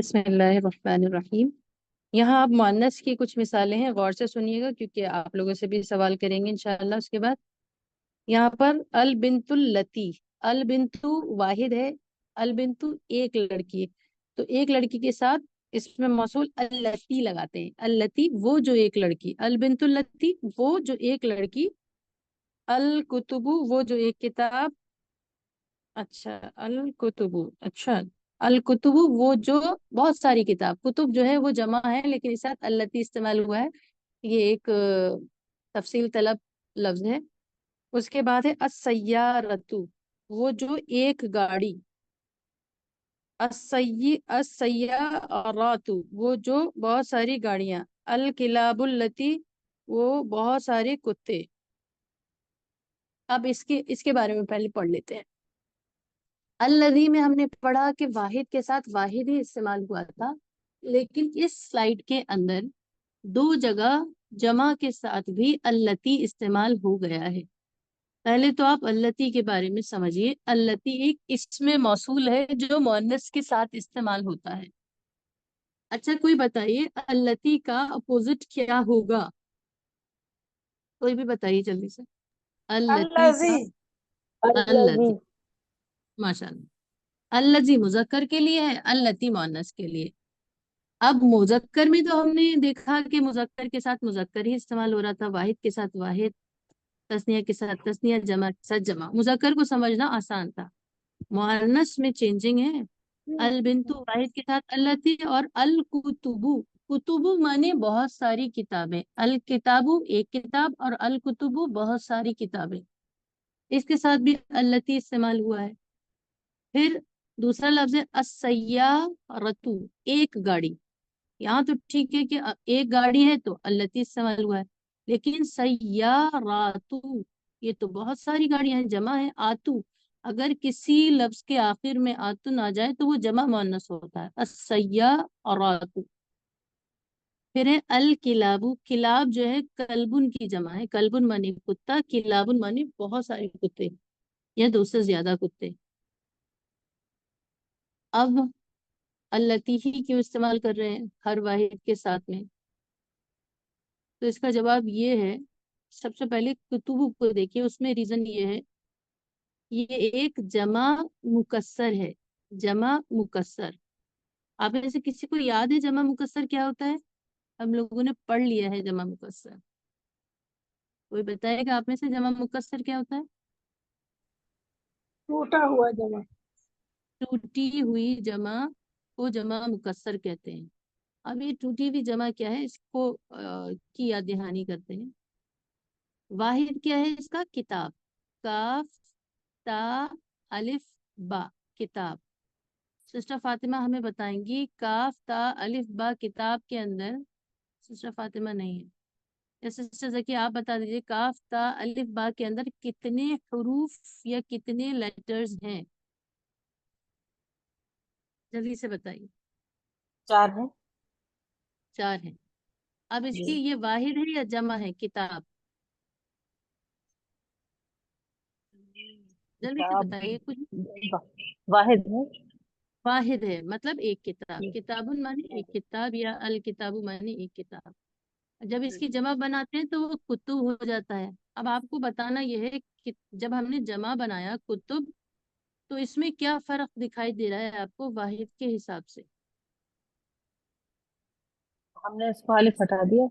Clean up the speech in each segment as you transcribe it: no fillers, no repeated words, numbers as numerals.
बिस्मिल्लाहिर्रहमानिर्रहीम। यहाँ आप मुअन्नस की कुछ मिसालें हैं, गौर से सुनिएगा क्योंकि आप लोगों से भी सवाल करेंगे इंशाअल्लाह उसके बाद। यहाँ पर अल बिंतुल लती, अल बिंतु वाहिद है, अल बिंतु एक लड़की है, तो एक लड़की के साथ इसमें मौसूल अल्लती लगाते हैं। अल्लती वो जो एक लड़की, अल बिंतुल लती वो जो एक लड़की, अल कुतुबु वो जो एक किताब। अच्छा, अल कुतुबु, अच्छा, अल कुतुबु वो जो बहुत सारी किताब, कुतुब जो है वो जमा है लेकिन इस साथ अल्लती इस्तेमाल हुआ है। ये एक तफसील तलब लफ्ज है। उसके बाद है अस्सय्यारतु वो जो एक गाड़ी, अस्सय्यारातु वो जो बहुत सारी गाड़ियां, अल किलाबुल्लती वो बहुत सारे कुत्ते। अब इसके इसके बारे में पहले पढ़ लेते हैं। अल्लज़ी में हमने पढ़ा कि वाहिद के साथ वाहिद ही इस्तेमाल हुआ था, लेकिन इस स्लाइड के अंदर दो जगह जमा के साथ भी अल्लती इस्तेमाल हो गया है। पहले तो आप अल्लती के बारे में समझिए। अल्लती एक इस्म मौसूल है जो मुअन्नस के साथ इस्तेमाल होता है। अच्छा, कोई बताइए अल्लती का अपोजिट क्या होगा? कोई भी बताइए जल्दी से। अल्लती अल्लाजी। का, अल्लाजी। अल्लती, माशाल्लाह। अल्लजी मुजक्कर के लिए है, अल्लती मुअन्नस के लिए। अब मुजक्कर में तो हमने देखा कि मुजक्कर के साथ मुजक्कर ही इस्तेमाल हो रहा था, वाहिद के साथ वाहिद, तस्निया के साथ तस्निया, जमा के साथ जमा। मुजक्कर को समझना आसान था। मुअन्नस में चेंजिंग है। अल बिंतु वाहिद के साथ अल्लती, और अल कुतुबु, कुतुबु माने बहुत सारी किताबें, अल किताबु एक किताब और अल कुतुबु बहुत सारी किताबें, इसके साथ भी अल्लती इस्तेमाल हुआ है। फिर दूसरा लफ्ज है अस्सय्यारतु एक गाड़ी। यहाँ तो ठीक है कि एक गाड़ी है तो अल्लती इस्तेमाल हुआ है, लेकिन सय्यारातु ये तो बहुत सारी गाड़ियां हैं, जमा है। आतु, अगर किसी लफ्ज के आखिर में आतु ना जाए तो वो जमा मुअन्नस होता है, अस्सय्यारातु। फिर है अल किलाबु, किलाब जो है कल्बुन की जमा है, कल्बुन माने कुत्ता, किलाबुन माने बहुत सारे कुत्ते या दो से ज्यादा कुत्ते। अब अल्लती ही क्यों इस्तेमाल कर रहे हैं हर वाहिद के साथ में? तो इसका जवाब ये है, सबसे पहले कुतुबु को देखिए, उसमें रीजन ये है, ये एक जमा मुकस्सर है। जमा मुकस्सर, आप में से किसी को याद है जमा मुकस्सर क्या होता है? हम लोगों ने पढ़ लिया है जमा मुकस्सर। कोई बताएगा आप में से जमा मुकस्सर क्या होता है? टूटा हुआ जमा। टूटी हुई जमा को जमा मुकस्सर कहते हैं। अब ये टूटी हुई जमा क्या है, इसको की याद दहानी करते हैं। वाहिद क्या है इसका? किताब, काफ ता अलिफ बा, किताब। सिस्टर फातिमा हमें बताएंगी काफ ता अलिफ बा किताब के अंदर, सिस्टर फातिमा नहीं है, या सिस्टर जकी आप बता दीजिए, काफ ता अलिफ बा के अंदर कितने हरूफ या कितने लेटर्स हैं? जल्दी से बताइए। 4 है। चार हैं। अब जी। इसकी ये वाहिद है या जमा है किताब? जल्दी से किताब। बताइए कुछ। वाहिद है। वाहिद है मतलब एक किताब, जी। किताबुन माने एक किताब या अल किताबु माने एक किताब। जब इसकी जमा बनाते हैं तो वो कुतुब हो जाता है। अब आपको बताना यह है कि जब हमने जमा बनाया कुतुब, तो इसमें क्या फर्क दिखाई दे रहा है आपको वाहिद के हिसाब से? हमने इसको अलिफ हटा दिया।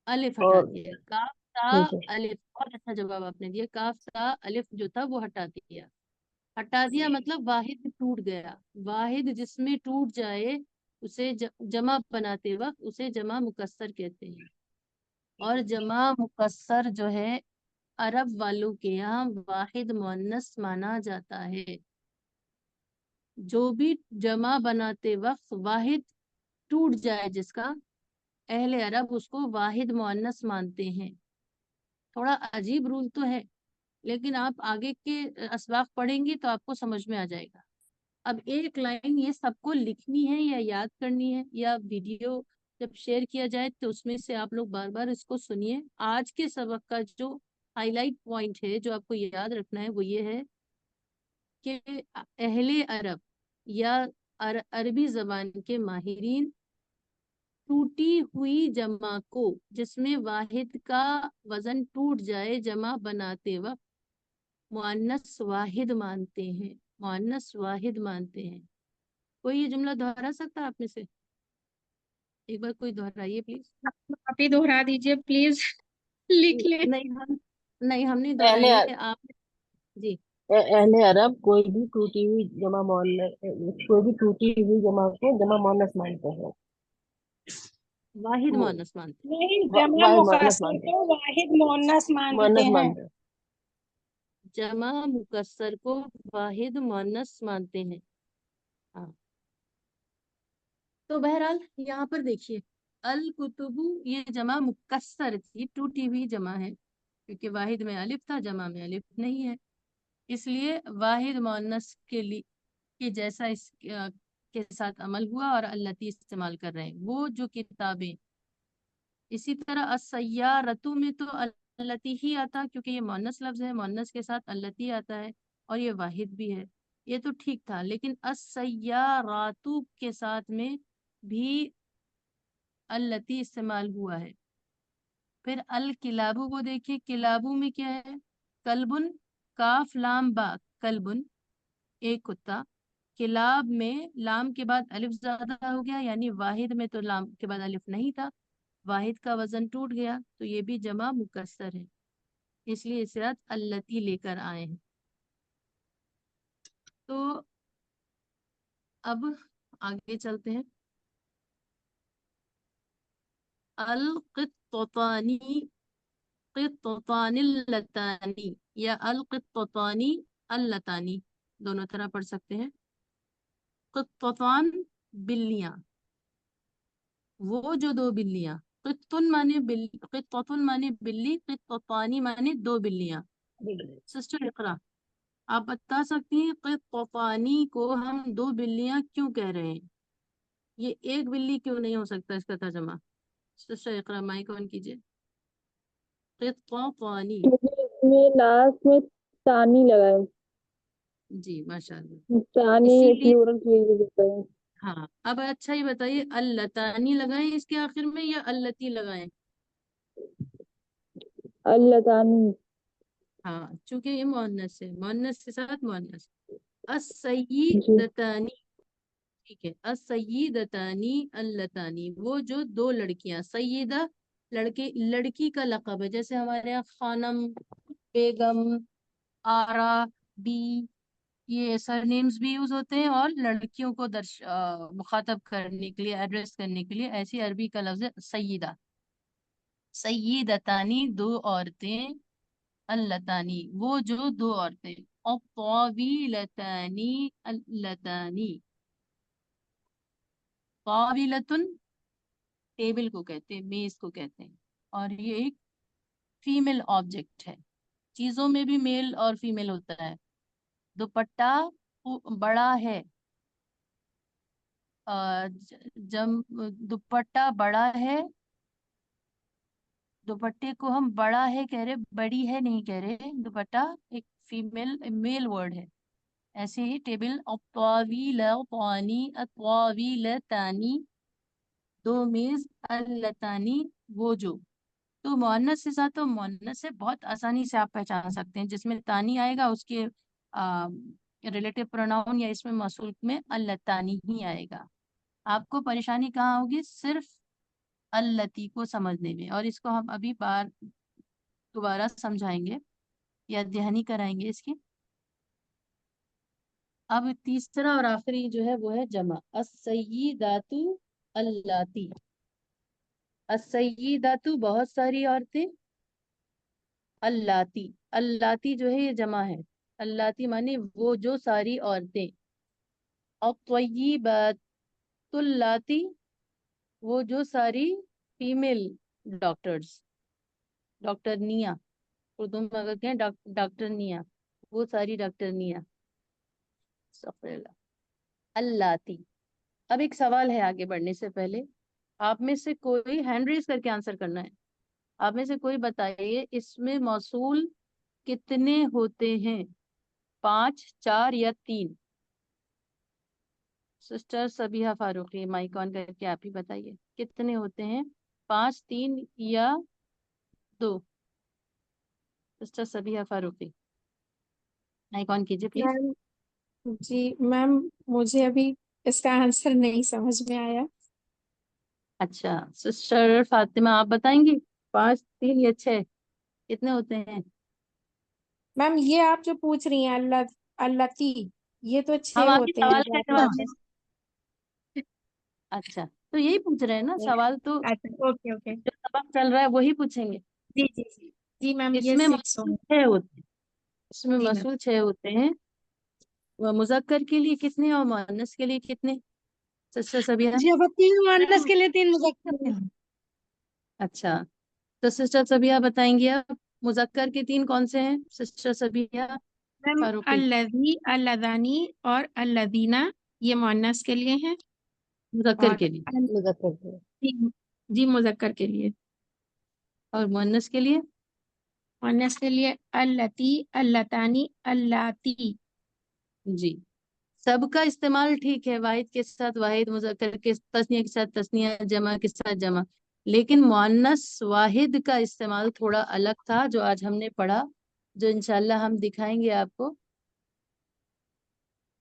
अलिफ हटा और दिया, काफ ता ठीक है। अलिफ, बहुत अच्छा जवाब आपने दिया। काफ ता अलिफ जो था वो हटा दिया। हटा दिया मतलब वाहिद टूट गया। वाहिद जिसमें टूट जाए उसे जमा बनाते वक्त उसे जमा मुकस्सर कहते हैं। और जमा मुकस्सर जो है अरब वालों के यहाँ वाहिद मुअन्नस माना जाता है। जो भी जमा बनाते वक्त वाहिद टूट जाए जिसका, अहले अरब उसको वाहिद मुअन्नस मानते हैं। थोड़ा अजीब रूल तो है, लेकिन आप आगे के असबाक पढ़ेंगे तो आपको समझ में आ जाएगा। अब एक लाइन ये सबको लिखनी है या याद करनी है, या वीडियो जब शेयर किया जाए तो उसमें से आप लोग बार बार इसको सुनिए। आज के सबक का जो हाईलाइट पॉइंट है जो आपको याद रखना है वो ये है कि अहले अरब या अरबी जबान के माहिरीन टूटी हुई जमा को जिसमें वाहिद का वजन टूट जाए जमा बनाते वक्त मुअन्नस वाहिद मानते हैं। मुअन्नस वाहिद मानते हैं। कोई ये जुमला दोहरा सकता है आप में से? एक बार कोई दोहराइए प्लीज। आप ही दोहरा दीजिए प्लीज। लिख ले। नहीं हम नहीं अहले दोहराएंगे आप। जी। अहले अरब कोई भी टूटी हुई जमा मोहल्लस, कोई भी टूटी हुई जमा को जमा मोहल्लस मानते हैं। वाहिद वो मुअन्नस मानते नहीं, वाहिद जमा मोहल्लस मुकस्सर मानते हैं, को वाहिद मुअन्नस मानते मोहल्लस हैं। मानते हैं। हैं। जमा मुकस्सर को वाहिद मुअन्नस मानते हैं। हाँ। तो बहरहाल यहाँ पर देखिए, अल कुतुबु ये जमा मुकस्सर थी, टूटी हुई जमा है, क्योंकि वाहिद में अलिफ था, जमा में अलिफ नहीं है, इसलिए वाहिद मुअन्नस के लिए कि जैसा इस के साथ अमल हुआ और अल्लती इस्तेमाल कर रहे हैं वो जो किताबें। इसी तरह अस्सय्यारतु में तो अल्लती ही आता, क्योंकि ये मुअन्नस लफ्ज है, मुअन्नस के साथ अल्लती आता है और ये वाहिद भी है, ये तो ठीक था। लेकिन अस्सय्यारातु के साथ में भी अल्लती इस्तेमाल हुआ है। फिर अल किलाबू को देखिए, किलाबू में क्या है? कल्बुन, काफ लाम बा, कल्बुन एक कुत्ता। किलाब में लाम के बाद अलिफ ज्यादा हो गया, यानी वाहिद में तो लाम के बाद अलिफ नहीं था, वाहिद का वजन टूट गया, तो ये भी जमा मुकस्सर है, इसलिए इस रात अल्लती लेकर आए हैं। तो अब आगे चलते हैं। अल क़ित्तानी, क़ित्तानिल्लतानी या अल क़ित्तानी अल्लतानी, दोनों तरह पढ़ सकते हैं। क़ित्तान बिल्लियां, वो जो दो बिल्लियां। क़ित्तुन माने बिल्ली, क़ित्ततुन माने बिल्ली, क़ित्तानी माने दो बिल्लियां। सिस्टर इकरा, आप बता सकती हैं क़ित्तानी को हम दो बिल्लियां क्यों कह रहे हैं? ये एक बिल्ली क्यों नहीं हो सकता इसका तर्जमा? सिस्टर इकरा माइक ऑन कीजिए। क़ित्तानी। क्योंकि इसमें लास्ट में तानी लगा है। जी माशाल्लाह। तानी इसीलिए प्लूरल के लिए होता है। हाँ, अब अच्छा ही बताइए, अल्लतानी लगाएं इसके आखिर में या अल्लती लगाएं? अल्लाह तानी। हाँ, चूंकि ये मुअन्नस है, मुअन्नस के साथ मुअन्नस। जी। अस्सय्यिदतानी, ठीक है, अस्सय्यिदतानी अल्लतानी, वो जो दो लड़कियां। सय्यिदा लड़के, लड़की का लक़ब है, जैसे हमारे यहाँ खानम, बेगम, आरा, बी, ये सरनेम्स भी यूज होते हैं, और लड़कियों को मुखातब करने के लिए, एड्रेस करने के लिए, ऐसी अरबी का लफ्ज है सय्यिदा। सय्यिदतानी दो औरतें, अल्लतानी वो जो दो औरतें, और तावीलतानी अल्लतानी। तावीलतुन टेबल को कहते हैं, मेज को कहते हैं, और ये एक फीमेल ऑब्जेक्ट है। चीजों में भी मेल और फीमेल होता है। दुपट्टा बड़ा है, जब दुपट्टा बड़ा है, दुपट्टे को हम बड़ा है कह रहे, बड़ी है नहीं कह रहे। दुपट्टा एक फीमेल मेल वर्ड है। ऐसे ही टेबल, अत्वावील पानी, अत्वावील तानी दो मेज, अल्लतानी वो जो। तो मुअन्नस के साथ, तो मुअन्नस से बहुत आसानी से आप पहचान सकते हैं, जिसमें तानी आएगा उसके रिलेटिव प्रोनाउन या इसमें मौसूल में अल्लतानी ही आएगा। आपको परेशानी कहाँ होगी? सिर्फ अल्लती को समझने में, और इसको हम अभी बार दोबारा समझाएंगे या ध्यानी कराएंगे इसकी। अब तीसरा और आखिरी जो है वो है जमा, अस्सय्यिदातु अल्लाती। अस्सय्यिदातु बहुत सारी औरतें, अल्लाती, अल्लाती जो है ये जमा है, अल्लाती माने वो जो सारी औरतें। अत्वय्यिबातुल्लाती वो जो सारी फीमेल डॉक्टर्स, डॉक्टरनिया, उर्दू में अगर कहें डॉक्टरनिया, वो सारी डॉक्टरनिया। अल्लाती। अब एक सवाल है आगे बढ़ने से पहले, आप में से कोई हैंड रेज करके आंसर करना है। आप में से कोई बताइए, इसमें मौसूल कितने होते हैं? 5, 4 या 3? Sister Sabiha Farooqui, mic on करके आप ही बताइए कितने होते हैं, 5, 3 या 2? Sister Sabiha Farooqui, mic on कीजिए प्लीज। मैम जी मैम, मुझे अभी इसका आंसर नहीं समझ में आया। अच्छा, सिस्टर फातिमा आप बताएंगी, 5, 3 या 6 कितने होते हैं? मैम ये आप जो पूछ रही हैं अल्लाह अल्लाती, ये तो हम 6 आपके होते हैं सवाल जो का आप जवाब मुझे। दें। अच्छा, तो यही पूछ रहे हैं ना, सवाल तो अच्छा, ओके ओके। जो सबक चल रहा है वही पूछेंगे। जी जी जी। जी मैम, ये इसमें 6 मसूल होंगे। 6 होते हैं, इसमें जी मैम। मसूल 6 होते हैं। मुजक्कर के लिए कितने और मुअन्नस के लिए कितने, सिस्टर सबिया? जी, अब 3 मुअन्नस के लिए 3 मुज़क्कर के लिए। अच्छा, तो सिस्टर सबिया बताएंगी आप, मुजक्कर के 3 कौन से हैं सिस्टर सबिया मैम फारूकी? अल्लज़ी, अल्लज़ानी और अल्लज़ीना, ये मुअन्नस के लिए हैं। मुजक्कर और के लिए, मुजफ्फर के। जी जी, मुज़क्कर के लिए। और मुअन्नस के लिए? मुअन्नस के लिए अल्लती, अल्लतानी, अल्लाती। जी, सबका इस्तेमाल ठीक है, वाहिद के साथ वाहिद, मुजक्कर के तस्निया के साथ तस्निया, जमा के साथ जमा, लेकिन मुअन्नस वाहिद का इस्तेमाल थोड़ा अलग था जो आज हमने पढ़ा, जो इंशाल्लाह हम दिखाएंगे आपको।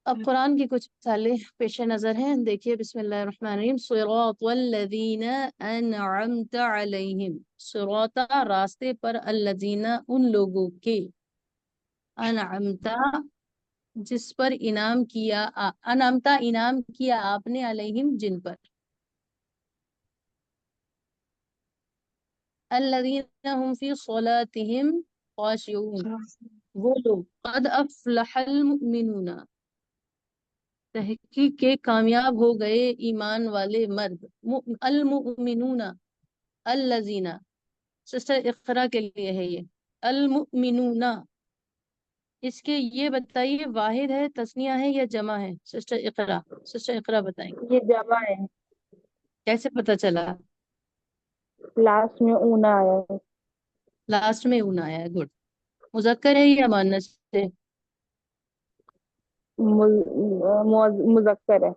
अब कुरान की कुछ मिसालें पेश नजर हैं, देखिए बिस्मिल्लाहिर्रहमानिर्रहीम। सिरातल्लज़ीना अनअमत अलैहिम, सिराता रास्ते पर, अल्लज़ीना उन लोगों के, अनअमता जिस पर इनाम किया, अनअमता इनाम किया आपने, अलैहिम जिन पर, अल्लज़ीना हुम फी सलातिहिम खाशिऊन, वो लोग, कद अफलहल मुमिनूना, तहकीक के कामयाब हो गए ईमान वाले मर्द, अल मुमिनूना, अल्लज़ीना, सिस्टर इक़रा के लिए है ये, अल मुमिनूना, इसके ये बताइए वाहिद है, तस्निया है या जमा है? सिस्टर इक़रा, सिस्टर इक़रा बताएंगे, ये जमा है, कैसे पता चला? लास्ट में ऊना आया है। लास्ट में ऊन आया है, गुड। मुजक्कर है या मुअन्नस है? मुजक्कर है।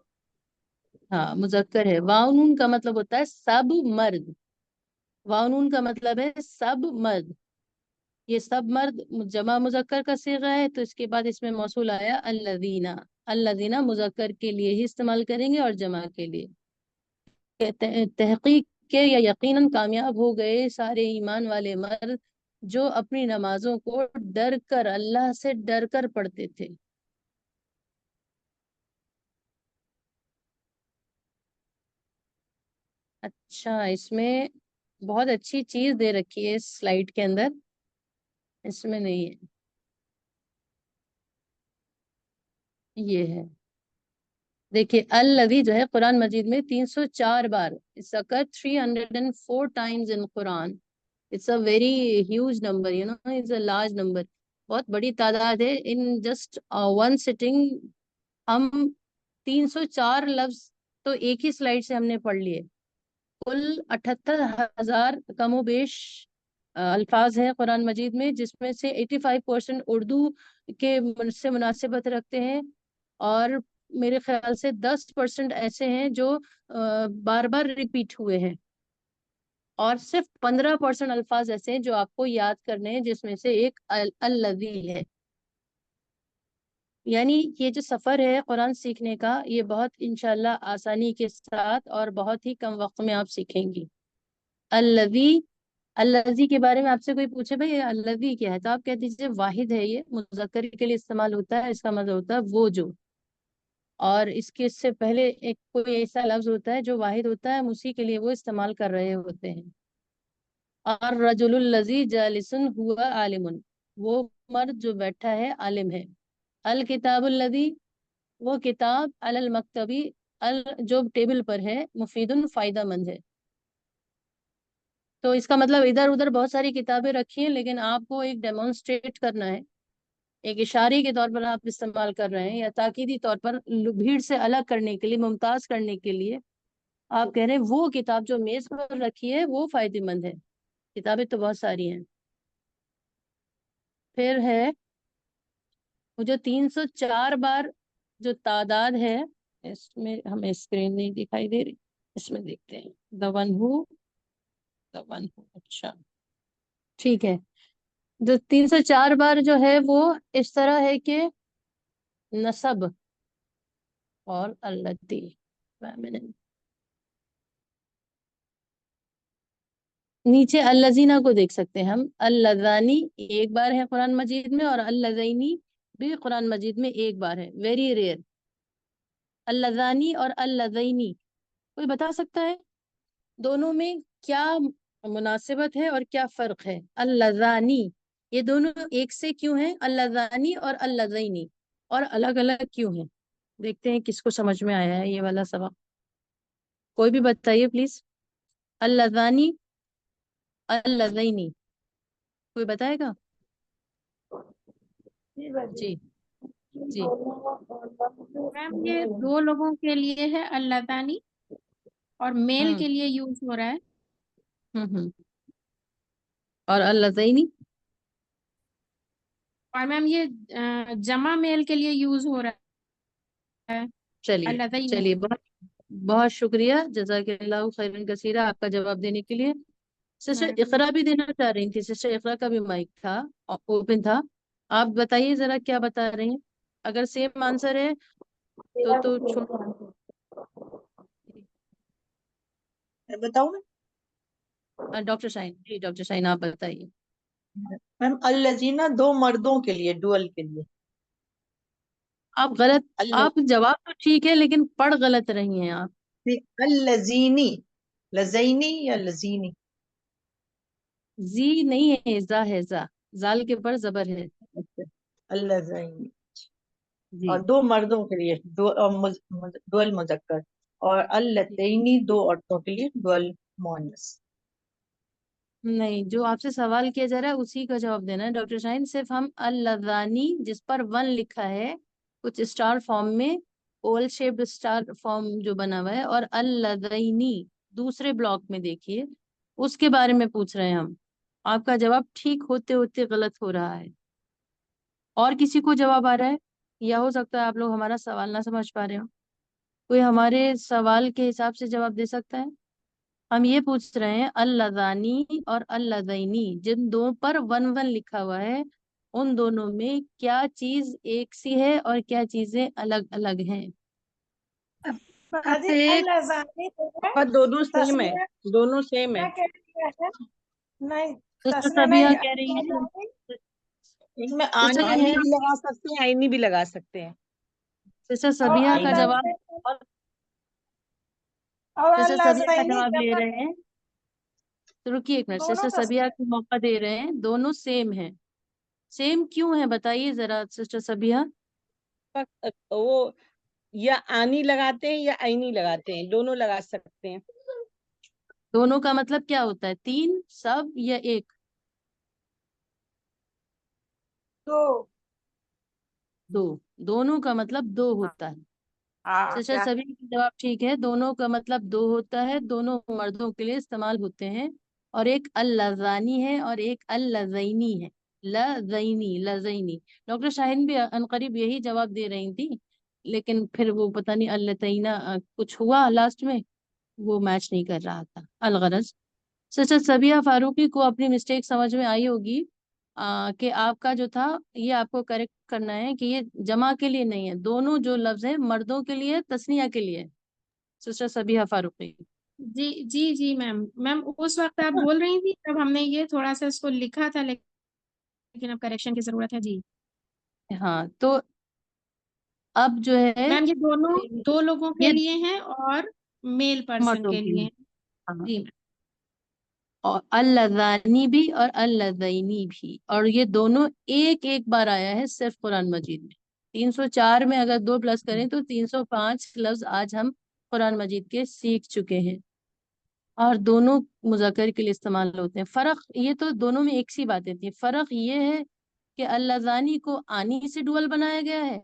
हाँ मुजक्कर है। वाउनून का मतलब होता है सब मर्द, वाउनून का मतलब है सब मर्द, ये सब मर्द जमा मुजक्कर का सीगा है, तो इसके बाद इसमें मौसूल आया अल्लज़ीना, अल्लज़ीना मुजक्कर के लिए ही इस्तेमाल करेंगे और जमा के लिए। तहकीक के या यकीनन कामयाब हो गए सारे ईमान वाले मर्द जो अपनी नमाजों को डर कर, अल्लाह से डर कर पढ़ते थे। अच्छा, इसमें बहुत अच्छी चीज दे रखी है इस स्लाइड के अंदर, इसमें नहीं है, ये है, देखिए अल्लज़ी जो है कुरान मजीद में 304 बार, it's occur 304 times in Quran. It's a very huge number, you know, it's a large number, बहुत बड़ी तादाद है। इन जस्ट वन सिटिंग हम 304 लफ्ज तो एक ही स्लाइड से हमने पढ़ लिए। कुल 78,000 कमोबेश अल्फाज हैं कुरान मजीद में, जिसमें से 85% उर्दू के से मुनासिबत रखते हैं, और मेरे ख्याल से 10% ऐसे हैं जो बार बार रिपीट हुए हैं, और सिर्फ 15% अल्फाज ऐसे हैं जो आपको याद करने हैं, जिसमें से एक अल्लज़ी है। यानी ये जो सफर है कुरान सीखने का, ये बहुत इंशाल्लाह आसानी के साथ और बहुत ही कम वक्त में आप सीखेंगी। अल्लज़ी, अल्लज़ी के बारे में आपसे कोई पूछे भाई ये अल्लज़ी क्या है, तो आप कह दीजिए वाहिद है, ये मुज़क्कर के लिए इस्तेमाल होता है, इसका मतलब होता है वो जो, और इसके से पहले एक कोई ऐसा लफ्ज होता है जो वाहिद होता है, हम उसी के लिए वो इस्तेमाल कर रहे होते हैं। और रजुलुल लज़ी जालिसन हुआ आलिमुन, वो मर्द जो बैठा है आलिम है। अल किताबुल लज़ी, वो किताब, अलल मकतबी, अल जो टेबल पर है, मुफीदुन फायदा मंद है। तो इसका मतलब इधर उधर बहुत सारी किताबें रखी हैं, लेकिन आपको एक डेमोन्स्ट्रेट करना है, एक इशारे के तौर पर आप इस्तेमाल कर रहे हैं, या ताकीदी तौर पर भीड़ से अलग करने के लिए, मुमताज करने के लिए आप कह रहे हैं वो किताब जो मेज पर रखी है वो फायदेमंद है। किताबें तो बहुत सारी हैं। फिर है वो जो 304 बार जो तादाद है, اس میں ہمیں اسکرین نہیں دکھائی دے رہی، اس میں دیکھتے ہیں. the one who. اچھا ٹھیک ہے. جو 304 بار جو ہے وہ اس طرح ہے کہ نصب اور التی. نیچے الذین کو دیکھ سکتے ہیں ہم. اللذانی ایک بار ہے قرآن مجید میں، اور اللذینی بھی قرآن مجید میں ایک بار ہے. Very rare. اللذانی اور اللذینی، کوئی بتا سکتا ہے دونوں میں کیا مناسبت ہے اور کیا فرق ہے؟ اللذانی یہ دونوں ایک سے کیوں ہیں؟ اللذانی اور اللذینی، اور الگ الگ کیوں ہیں؟ دیکھتے ہیں کس کو سمجھ میں آیا ہے یہ والا سبق. کوئی بھی بتائیے پلیز. اللذانی، اللذینی، کوئی بتائے گا؟ جی جی. میم یہ دو لوگوں کے لیے ہے اللہ تعالی، اور میل ہوں کے لیے یوز ہو رہا ہے. ہوں. اور اللذینی؟ اور میم یہ جمع میل کے لیے یوز ہو رہا ہے چلیے اللہ تعالی. چلیے، بہت بہت شکریہ، جزاک اللہ خیرن کثیرہ آپ کا جواب دینے کے لیے. سسٹر اقرا بھی دینا چاہ رہی تھی. سسٹر اقرا کا بھی مائک تھا، اوپن تھا. آپ بتائیے ذرا کیا بتا رہی ہیں. اگر سیم آنسر ہے تو چھوڑ. بتاؤں ڈاکٹر شاہین، جی ڈاکٹر شاہین آپ بتائیے. میم الذین دو مردوں کے لیے، ڈوئل کے لیے. آپ غلط، آپ جواب تو ٹھیک ہے لیکن پڑھ غلط رہی ہیں آپ. الذینی، لزینی یا لزینی؟ زی نہیں ہے، زا ہے، زا، زال کے پر زبر ہے. الذینی. جی اور دو مردوں کے لیے ڈوئل مذکر، اور اللتینی دو عورتوں کے لیے ڈوئل مؤنث. نہیں، جو آپ سے سوال کیا جا رہا ہے اسی کا جواب دینا ہے ڈاکٹر شاہین. صرف ہم اللذانی جس پر 1 لکھا ہے کچھ اسٹار فارم میں، اول شیپڈ اسٹار فارم جو بنا ہوا ہے، اور اللذینی دوسرے بلاک میں دیکھیے، اس کے بارے میں پوچھ رہے ہیں ہم. آپ کا جواب ٹھیک ہوتے ہوتے غلط ہو رہا ہے. اور کسی کو جواب آ رہا ہے؟ یا ہو سکتا ہے آپ لوگ ہمارا سوال نہ سمجھ پا رہے ہو. کوئی ہمارے سوال کے حساب سے جواب دے سکتا ہے؟ ہم یہ پوچھ رہے ہیں اللذانی اور اللذینی جن دو پر 1 لکھا ہوا ہے، ان دونوں میں کیا چیز ایک سی ہے اور کیا چیزیں الگ الگ ہیں؟ دونوں سیم ہے، دونوں سیم ہے. سسٹر صبیحہ کہہ رہی ہیں. ایک میں سسٹر آنی کہہ بھی لگا سکتے ہیں، آئینی بھی لگا سکتے ہیں. سسٹر صبیحہ کا جواب، سسٹر صبیحہ کا جواب لے رہے ہیں. تو رکیے ایک منٹ، سسٹر صبیحہ کو موقع دے رہے ہیں. دونوں سیم ہیں. سیم کیوں ہے بتائیے ذرا سسٹر صبیحہ. وہ یا آنی لگاتے ہیں یا آئینی لگاتے ہیں، دونوں لگا سکتے ہیں. دونوں کا مطلب کیا ہوتا ہے؟ 3 سب یا ایک؟ دو. دونوں کا مطلب 2 ہوتا ہے. سسٹر سبھی کا جواب ٹھیک ہے. دونوں کا مطلب 2 ہوتا ہے. دونوں مردوں کے لیے استعمال ہوتے ہیں. اور ایک اللذانی ہے اور ایک اللذینی ہے. لذینی، لذینی. ڈاکٹر شاہین بھی عنقریب یہی جواب دے رہی تھی، لیکن پھر وہ پتہ نہیں اللتینہ کچھ ہوا لاسٹ میں، وہ میچ نہیں کر رہا تھا. الغرض سسٹر صبیحہ فاروقی کو اپنی مسٹیک سمجھ میں آئی ہوگی کہ آپ کا جو تھا یہ آپ کو کریکٹ کرنا ہے کہ یہ جمع کے لیے نہیں ہے. دونوں جو لفظ ہیں مردوں کے لیے، تثنیہ کے لیے. سسٹر صبیحہ فاروقی. جی جی جی میم. میم اس وقت آپ بول رہی تھی تب ہم نے یہ تھوڑا سا اس کو لکھا تھا، لیکن اب کریکشن کی ضرورت ہے. جی ہاں تو اب جو ہے میم یہ دونوں دو لوگوں کے یہ لیے ہیں اور میل پرسن مردوں کے کے لیے لیے. ہیں. ہاں. جی میم. اور اللذانی بھی اور اللذینی بھی، اور یہ دونوں ایک ایک بار آیا ہے صرف قرآن مجید میں. 304 میں اگر 2 پلس کریں تو 305 لفظ آج ہم قرآن مجید کے سیکھ چکے ہیں، اور دونوں مذکر کے لیے استعمال ہوتے ہیں. فرق یہ تو دونوں میں ایک سی باتیں تھیں. فرق یہ ہے کہ اللذانی کو آنی سے ڈوئل بنایا گیا ہے،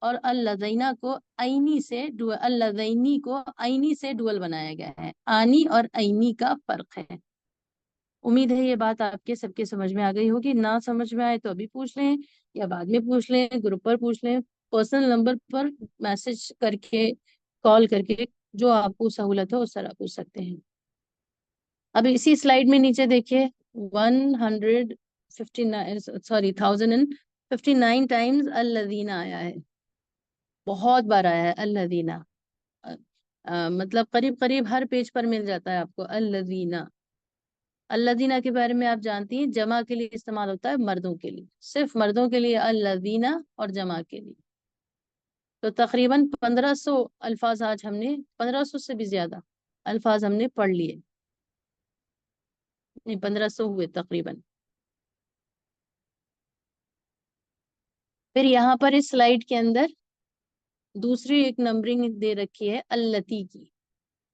اور اللذینہ کو عینی سے اللذینی کو عینی سے ڈوئل بنایا گیا ہے. آنی اور عینی کا فرق ہے. امید ہے یہ بات آپ کے سب کے سمجھ میں آ گئی ہوگی. نہ سمجھ میں آئے تو ابھی پوچھ لیں، یا بعد میں پوچھ لیں، گروپ پر پوچھ لیں. पर्सनल नंबर पर मैसेज करके, कॉल करके, जो आपको सहूलत हो उस तरह पूछ सकते हैं। अब इसी स्लाइड में नीचे देखिए 1059 टाइम्स अल्लज़ीना आया है, बहुत बार आया है अल्लज़ीना। मतलब करीब करीब हर पेज पर मिल जाता है आपको अल्लज़ीना। अल्लज़ीना के बारे में आप जानती हैं, जमा के लिए इस्तेमाल होता है मर्दों के लिए, सिर्फ मर्दों के लिए अल्लज़ीना, और जमा के लिए। तो तकरीबन 1500 अल्फाज आज हमने, 1500 से भी ज्यादा अल्फाज हमने पढ़ लिए, नहीं 1500 हुए तकरीबन। फिर यहाँ पर इस स्लाइड के अंदर दूसरी एक नंबरिंग दे रखी है अल्लती की।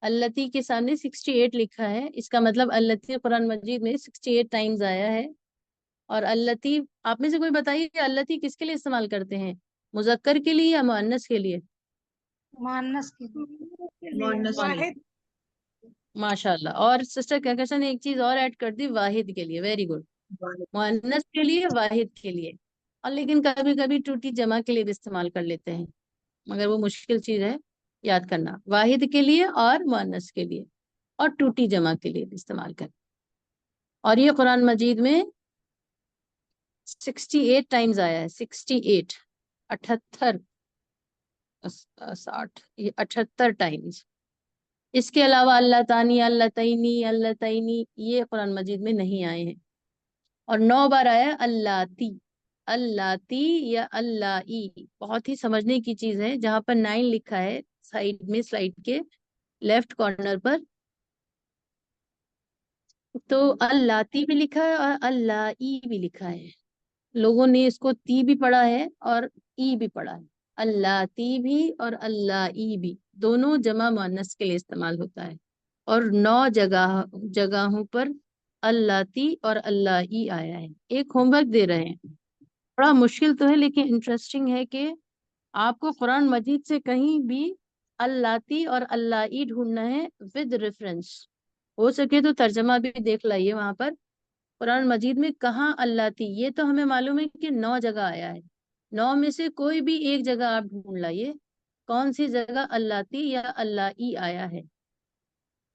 अल्लती के सामने 68 लिखा है, इसका मतलब अल्लती कुरान मजीद में 68 टाइम्स आया है। और अल्लती, आप में से कोई बताइए कि अल्लती किसके लिए इस्तेमाल करते हैं, मुजक्कर के लिए या मुअन्नस के लिए? मुअन्नस के मुअन्नस के लिए। माशाल्लाह। और सिस्टर कहकशां ने एक चीज और ऐड कर दी, वाहिद के लिए। Very good. मुअन्नस के लिए, वाहिद के लिए। और लेकिन कभी कभी टूटी जमा के लिए भी इस्तेमाल कर लेते हैं, मगर वो मुश्किल चीज है याद करना। वाहिद के लिए और मुअन्नस के लिए और टूटी जमा के लिए भी इस्तेमाल कर। और ये कुरान मजीद में 68 टाइम्स आया है, 68, 78, 60, ये 78 टाइम्स। इसके अलावा अल्लाह तानी, अल्लाह तैनी, अल्लाह तैनी, ये कुरान मजीद में नहीं आए हैं। और 9 बार आया अल्लाती, अल्लाती या अल्लाई। बहुत ही समझने की चीज है, जहां पर 9 लिखा है साइड में, स्लाइड के लेफ्ट कॉर्नर पर, तो अल्लाती भी लिखा है और अल्लाई भी लिखा है। लोगों ने इसको ती भी पढ़ा है और ई भी पढ़ा है। अल्लाती भी और अल्लाई भी दोनों जमा मुअन्नस के लिए इस्तेमाल होता है। और 9 जगहों पर अल्लाती और अल्लाई आया है। एक होमवर्क दे रहे हैं, बड़ा मुश्किल तो है लेकिन इंटरेस्टिंग है, कि आपको कुरान मजीद से कहीं भी अल्लाती और अल्लाई ढूंढना है विद रेफरेंस। हो सके तो तर्जमा भी देख लाइए वहां पर, कुरान मजीद में कहाँ अल्लाती। ये तो हमें मालूम है कि 9 जगह आया है, 9 में से कोई भी एक जगह आप ढूंढ लाइए कौन सी जगह अल्लाती या अल्लाई आया है।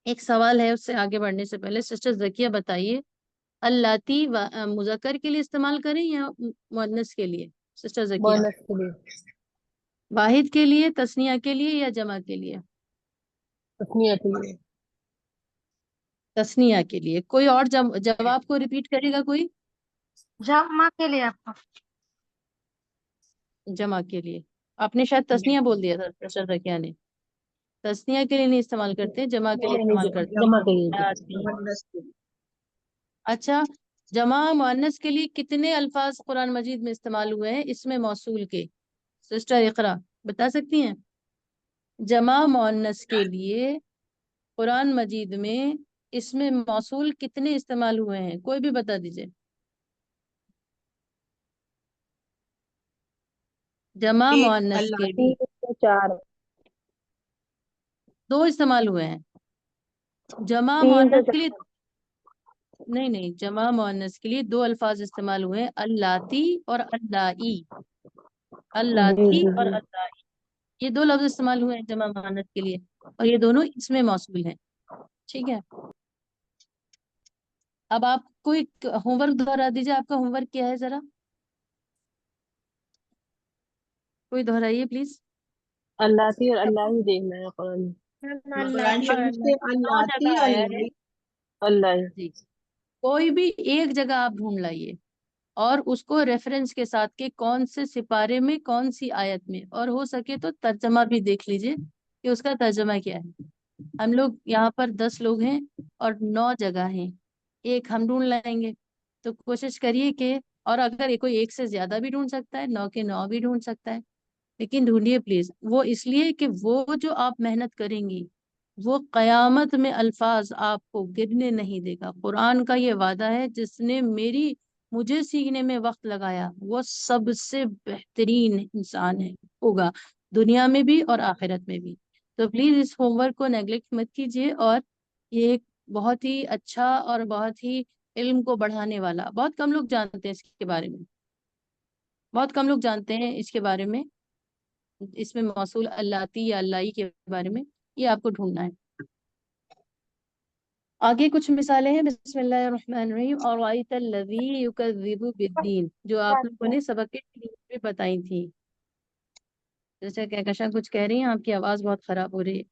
एक सवाल है, उससे आगे बढ़ने से पहले सिस्टर जकिया बताइए, अल्लाती मुजक्कर के लिए इस्तेमाल करें या मुअन्नस के लिए? सिस्टर जकिया, मुअन्नस के लिए, वाहिद के लिए, तस्निया के लिए या जमा के लिए? तस्निया के लिए। तस्निया के लिए। कोई और जवाब को रिपीट करेगा कोई? जमा के लिए आपका। जमा के लिए। आपने शायद तस्निया बोल दिया था सिस्टर जकिया ने। तस्निया के लिए नहीं इस्तेमाल करते, जमा के लिए नहीं, इस्तेमाल करते जमा के लिए। हैं। मुअन्नस के लिए। अच्छा, जमा मुअन्नस के लिए कितने अल्फाज कुरान मजीद में इस्तेमाल हुए हैं इसमें मौसूल के? सिस्टर इकरा बता सकती हैं? जमा मुअन्नस के लिए कुरान मजीद में इसमें मौसूल कितने इस्तेमाल हुए हैं, कोई भी बता दीजिए। जमा एक मुअन्नस के अल्लाती। लिए 3 से 4, 2 इस्तेमाल हुए हैं। जमा 3 से मुअन्नस के लिए, नहीं नहीं, जमा मुअन्नस के लिए 2 अल्फाज इस्तेमाल हुए हैं, अल्लाती और अल्लाई। जी अल्लाती जी और जी। अल्लाई, ये 2 लफ्ज इस्तेमाल हुए हैं जमा मुअन्नस के लिए, और ये दोनों इसमें मौसूल हैं। ठीक है, अब आप कोई होमवर्क दोहरा दीजिए। आपका होमवर्क क्या है, जरा कोई दोहराइए प्लीज। अल्लाती और अल्लाह ही देखना है कुरान में। कुरान अल्लाती और शरीफ से 9 अल्लाती जगह और आया है अल्लाई। अल्लाह। जी। कोई भी एक जगह आप ढूंढ लाइए और उसको रेफरेंस के साथ के कौन से सिपारे में, कौन सी आयत में, और हो सके तो तर्जमा भी देख लीजिए कि उसका तर्जमा क्या है। हम लोग यहाँ पर 10 लोग हैं और 9 जगह हैं, एक हम ढूंढ लाएंगे। तो कोशिश करिए कि, और अगर कोई एक से ज्यादा भी ढूंढ सकता है, 9 के 9 भी ढूंढ सकता है, लेकिन ढूंढिए प्लीज। वो इसलिए कि वो जो आप मेहनत करेंगी वो कयामत में अल्फाज आपको गिरने नहीं देगा। कुरान का ये वादा है, जिसने मुझे सीखने में वक्त लगाया वो सबसे बेहतरीन इंसान है, होगा, दुनिया में भी और आखिरत में भी। तो प्लीज इस होमवर्क को नेग्लेक्ट मत कीजिए। और ये एक बहुत ही अच्छा और बहुत ही इल्म को बढ़ाने वाला, बहुत कम लोग जानते हैं इसके बारे में, बहुत कम लोग जानते हैं इसके बारे में। اس میں موصول اللاتی یا اللائی کے بارے میں، یہ آپ کو ڈھونڈنا ہے۔ آگے کچھ مثالیں ہیں، بسم اللہ الرحمن الرحیم، اورائیت الذی یکذب بالدین، جو آپ لوگوں نے سبق کے شروع میں بتائی تھی۔ جیسے کہکشاں کچھ کہہ رہی ہیں، آپ کی آواز بہت خراب ہو رہی ہے،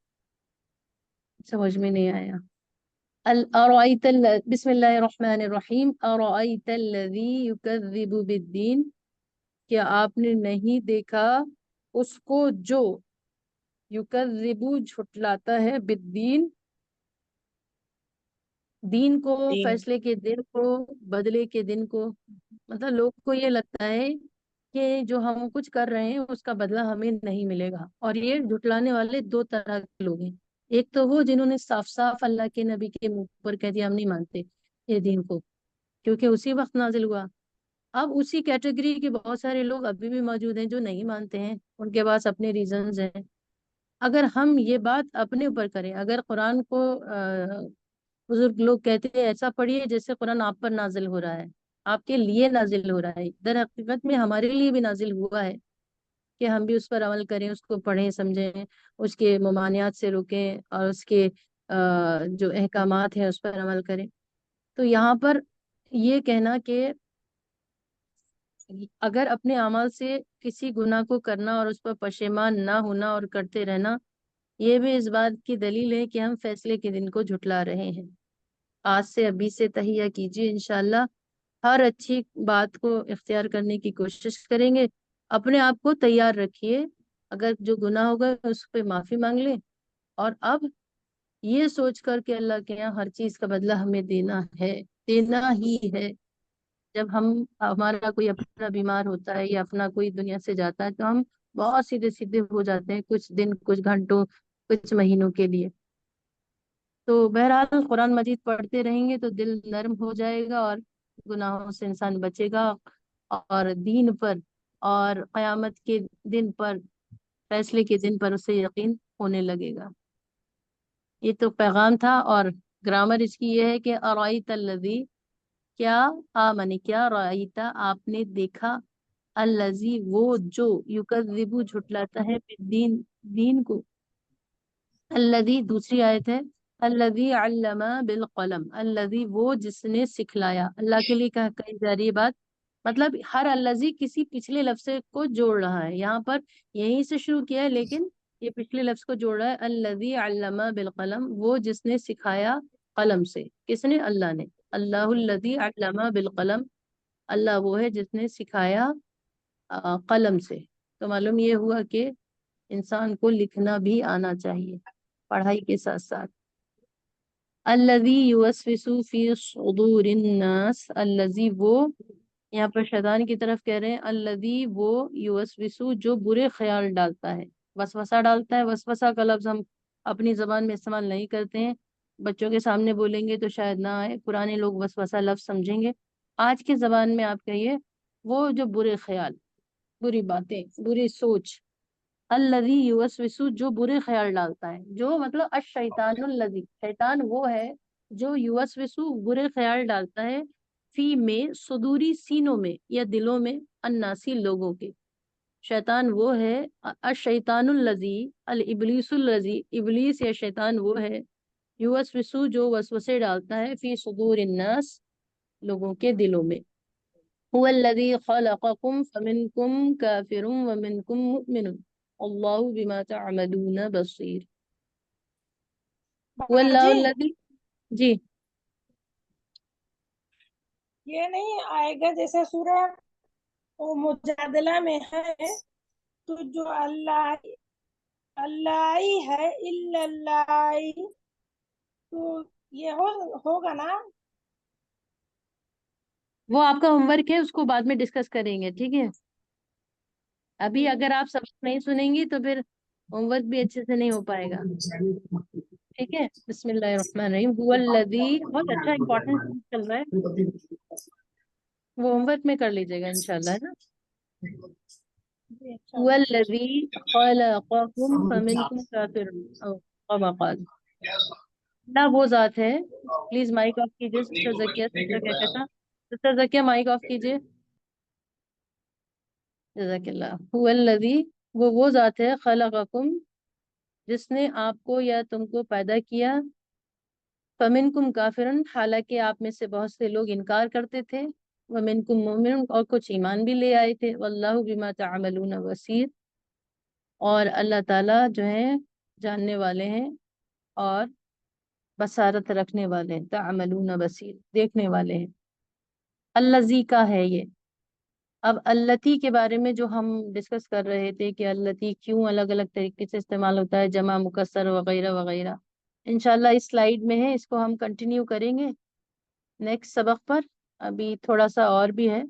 سمجھ میں نہیں آیا۔ بسم اللہ الرحمن الرحیم، اورائیت الذی یکذب بالدین، کیا آپ نے نہیں دیکھا اس کو جو یکذب جھٹلاتا ہے بالدین، دین کو، دین فیصلے کے دن کو، بدلے کے دن کو۔ مطلب لوگ کو یہ لگتا ہے کہ جو ہم کچھ کر رہے ہیں اس کا بدلہ ہمیں نہیں ملے گا، اور یہ جھٹلانے والے دو طرح کے لوگ ہیں۔ ایک تو وہ جنہوں نے صاف صاف اللہ کے نبی کے منہ پر کہہ دیا ہم نہیں مانتے یہ دین کو، کیونکہ اسی وقت نازل ہوا۔ اب اسی کیٹیگری کے بہت سارے لوگ ابھی بھی موجود ہیں جو نہیں مانتے ہیں، ان کے پاس اپنے ریزنز ہیں۔ اگر ہم یہ بات اپنے اوپر کریں، اگر قرآن کو بزرگ لوگ کہتے ہیں ایسا پڑھیے جیسے قرآن آپ پر نازل ہو رہا ہے، آپ کے لیے نازل ہو رہا ہے، در حقیقت میں ہمارے لیے بھی نازل ہوا ہے کہ ہم بھی اس پر عمل کریں، اس کو پڑھیں سمجھیں، اس کے ممانعات سے روکیں، اور اس کے جو احکامات ہیں اس پر عمل کریں۔ تو یہاں پر یہ کہنا کہ اگر اپنے اعمال سے کسی گناہ کو کرنا اور اس پر پشیمان نہ ہونا اور کرتے رہنا، یہ بھی اس بات کی دلیل ہے کہ ہم فیصلے کے دن کو جھٹلا رہے ہیں۔ آج سے ابھی سے تہیہ کیجیے، انشاءاللہ ہر اچھی بات کو اختیار کرنے کی کوشش کریں گے۔ اپنے آپ کو تیار رکھیے، اگر جو گناہ ہوگا اس پہ معافی مانگ لیں، اور اب یہ سوچ کر کہ اللہ کے یہاں ہر چیز کا بدلہ ہمیں دینا ہی ہے۔ جب ہمارا کوئی اپنا بیمار ہوتا ہے یا اپنا کوئی دنیا سے جاتا ہے تو ہم بہت سیدھے سیدھے ہو جاتے ہیں، کچھ دن، کچھ گھنٹوں، کچھ مہینوں کے لیے۔ تو بہرحال قرآن مجید پڑھتے رہیں گے تو دل نرم ہو جائے گا، اور گناہوں سے انسان بچے گا، اور دین پر اور قیامت کے دن پر، فیصلے کے دن پر اسے یقین ہونے لگے گا۔ یہ تو پیغام تھا، اور گرامر اس کی یہ ہے کہ ارائیت الذی، کیا، آمنی کیا، رائیتا آپ نے دیکھا، الذی وہ جو، یکذب جھٹلاتا ہے بالدین دین کو، الذی دوسری آیت ہے، الذی علم بالقلم، الذی وہ جس نے سکھلایا، اللہ کے لیے کہی جا رہی ہے بات، مطلب ہر الذی کسی پچھلے لفظ کو جوڑ رہا ہے، یہاں پر یہیں سے شروع کیا ہے لیکن یہ پچھلے لفظ کو جوڑ رہا ہے۔ الذی علم بالقلم، وہ جس نے سکھایا قلم سے، کس نے؟ اللہ نے۔ اللہ الذی علم بالقلم، اللہ وہ ہے جس نے سکھایا قلم سے۔ تو معلوم یہ ہوا کہ انسان کو لکھنا بھی آنا چاہیے پڑھائی کے ساتھ ساتھ۔ الذی یوسوس فی صدور الناس، الذی وہ، یہاں پر شیطان کی طرف کہہ رہے ہیں، الذی وہ، یوسوس جو برے خیال ڈالتا ہے، وسوسہ ڈالتا ہے۔ وسوسہ کا لفظ ہم اپنی زبان میں استعمال نہیں کرتے ہیں، بچوں کے سامنے بولیں گے تو شاید نہ آئے، پرانے لوگ وسوسہ لفظ سمجھیں گے۔ آج کی زبان میں آپ کہیے وہ جو برے خیال، بری باتیں، بری سوچ۔ الذی یوسوس جو برے خیال ڈالتا ہے، جو مطلب الشیطان الذی، شیطان وہ ہے جو یوسوس برے خیال ڈالتا ہے، فی میں، صدوری سینوں میں یا دلوں میں، الناسی لوگوں کے۔ شیطان وہ ہے، الشیطان الذی، الابلیس الذی، ابلیس یا شیطان وہ ہے، یوسوس جو وسوسے ڈالتا ہے، فی صدور الناس لوگوں کے دلوں میں۔ هو الذی خلقکم فمنکم کافر ومنکم مؤمن اللہ بما تعملون بصیر۔ هو اللہ جی الذی، جی یہ نہیں آئے گا جیسے سورہ مجادلہ میں ہے، تو جو اللہ اللہ ہی ہے، الا اللہ، تو یہ ہوگا نا؟ وہ آپ کا ہوم ورک ہے، اس کو بعد میں ڈسکس کریں گے، ٹھیک ہے؟ ابھی اگر آپ سبق نہیں سنیں گی تو پھر ہوم ورک بھی اچھے سے نہیں ہو پائے گا، ٹھیک ہے؟ بسم اللہ الرحمن الرحیم، هو الذی، بہت اچھا امپورٹنٹ چل رہا ہے، وہ ہوم ورک میں کر لیجیے گا انشاءاللہ، ہے نا؟ هو الذی خلقکم فمنکم کافر او کما قال، اللہ وہ ذات ہے، پلیز مائک آف کیجیے سسٹر زکیہ، سسٹر کیا کہتا، سسٹر زکیہ مائک آف کیجیے، جزاک اللہ۔ هو الذی وہ ذات ہے خلقکم جس نے آپ کو یا تم کو پیدا کیا، فمنکم کافرن حالانکہ آپ میں سے بہت سے لوگ انکار کرتے تھے، ومنکم مومن اور کچھ ایمان بھی لے آئے تھے، واللہ بما تعملون بصیر اور اللہ تعالیٰ جو ہیں جاننے والے ہیں اور بصارت رکھنے والے ہیں، تعملون بصیر دیکھنے والے ہیں۔ الذی کا ہے یہ۔ اب التی کے بارے میں جو ہم ڈسکس کر رہے تھے کہ التی کیوں الگ الگ طریقے سے استعمال ہوتا ہے، جمع مکسر وغیرہ وغیرہ، انشاءاللہ اس سلائیڈ میں ہے، اس کو ہم کنٹینیو کریں گے نیکسٹ سبق پر۔ ابھی تھوڑا سا اور بھی ہے،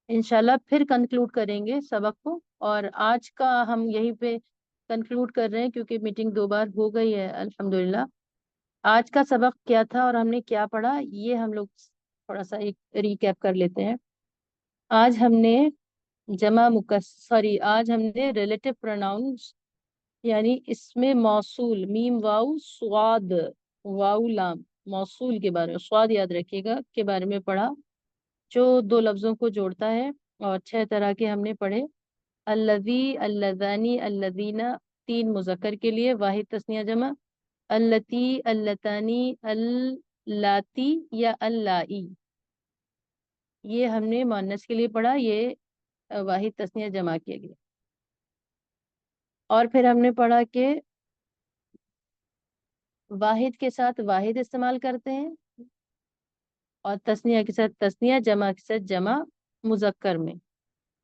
انشاءاللہ پھر کنکلوڈ کریں گے سبق کو، اور آج کا ہم یہیں پہ کنکلوڈ کر رہے ہیں کیونکہ میٹنگ 2 بار ہو گئی ہے الحمدللہ۔ آج کا سبق کیا تھا اور ہم نے کیا پڑھا، یہ ہم لوگ تھوڑا سا ایک ریکیپ کر لیتے ہیں۔ آج ہم نے آج ہم نے ریلیٹو پروناؤنس یعنی اس میں موصول میم واو سواد واو لام موصول کے بارے میں، سواد یاد رکھیے گا، کے بارے میں پڑھا، جو 2 لفظوں کو جوڑتا ہے، اور 6 طرح کے ہم نے پڑھے، الذی، اللذانی، الذین 3 مذکر کے لیے، واحد تثنیہ جمع، اللتی، اللتانی، اللاتی یا اللائی، یہ ہم نے مؤنث کے لیے پڑھا، یہ واحد تثنیہ جمع کے لیے۔ اور پھر ہم نے پڑھا کہ واحد کے ساتھ واحد استعمال کرتے ہیں، اور تثنیہ کے ساتھ تثنیہ، جمع کے ساتھ جمع مذکر میں۔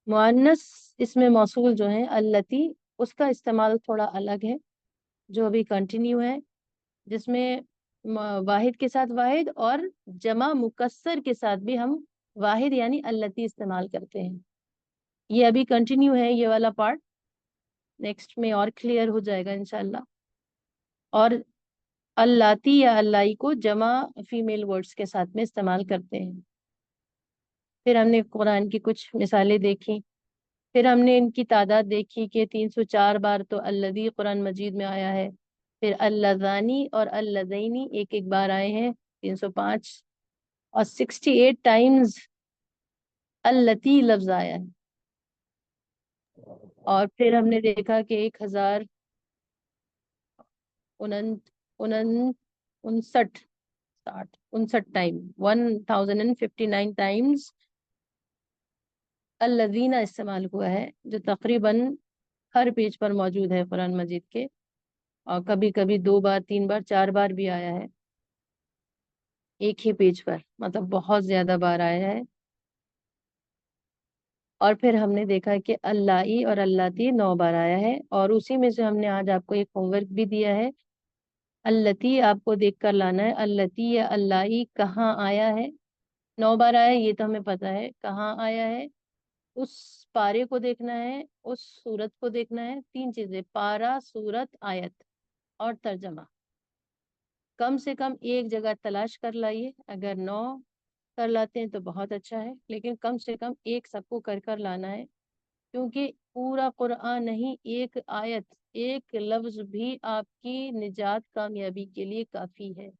مؤنث اس میں موصول جو ہیں التی، اس کا استعمال تھوڑا الگ ہے جو ابھی کنٹینیو ہے، جس میں واحد کے ساتھ واحد اور جمع مکسر کے ساتھ بھی ہم واحد یعنی التی استعمال کرتے ہیں۔ یہ ابھی کنٹینیو ہے یہ والا پارٹ، نیکسٹ میں اور کلیئر ہو جائے گا انشاءاللہ۔ اور اللاتی یا اللائی کو جمع فیمیل ورڈز کے ساتھ میں استعمال کرتے ہیں۔ پھر ہم نے قرآن کی کچھ مثالیں دیکھی، پھر ہم نے ان کی تعداد دیکھی کہ 304 بار تو الذی قرآن مجید میں آیا ہے، پھر اللذانی اور اللذینی ایک بار آئے ہیں 305، اور 68 ٹائمز التی لفظ آیا ہے۔ اور پھر ہم نے دیکھا کہ 1059 ٹائم 1059 ٹائمز الذین استعمال ہوا ہے، جو تقریباً ہر پیج پر موجود ہے قرآن مجید کے، اور کبھی کبھی 2 بار 3 بار 4 بار بھی آیا ہے ایک ہی پیج پر، مطلب بہت زیادہ بار آیا ہے۔ اور پھر ہم نے دیکھا کہ اللائی اور اللاتی 9 بار آیا ہے، اور اسی میں سے ہم نے آج آپ کو ایک ہوم ورک بھی دیا ہے، اللاتی آپ کو دیکھ کر لانا ہے، اللاتی یا اللائی کہاں آیا ہے، 9 بار آیا ہے یہ تو ہمیں پتا ہے، کہاں آیا ہے، اس پارے کو دیکھنا ہے، اس سورت کو دیکھنا ہے، 3 چیزیں، پارا، سورت، آیت اور ترجمہ، کم سے کم ایک جگہ تلاش کر لائیے، اگر 9 کر لاتے ہیں تو بہت اچھا ہے، لیکن کم سے کم ایک سب کو کر لانا ہے، کیونکہ پورا قرآن نہیں، ایک آیت، ایک لفظ بھی آپ کی نجات کامیابی کے لیے کافی ہے،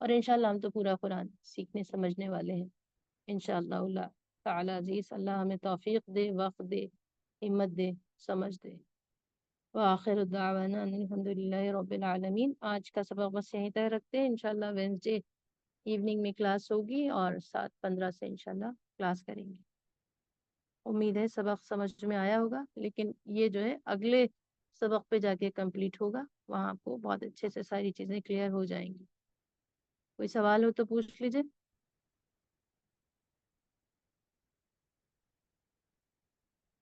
اور انشاءاللہ ہم تو پورا قرآن سیکھنے سمجھنے والے ہیں انشاءاللہ اللہ تعالی عزیز۔ اللہ ہمیں توفیق دے، وقت دے، ہمت دے، سمجھ دے۔ وآخر دعوانا ان الحمدللہ رب العالمین۔ آج کا سبق بس یہیں تک رکھتے ہیں، انشاءاللہ وینسڈے ایوننگ میں کلاس ہوگی، اور 7:15 سے انشاءاللہ کلاس کریں گے۔ امید ہے سبق سمجھ میں آیا ہوگا، لیکن یہ جو ہے اگلے سبق پہ جا کے کمپلیٹ ہوگا، وہاں آپ کو بہت اچھے سے ساری چیزیں کلیئر ہو جائیں گی۔ کوئی سوال ہو تو پوچھ لیجیے۔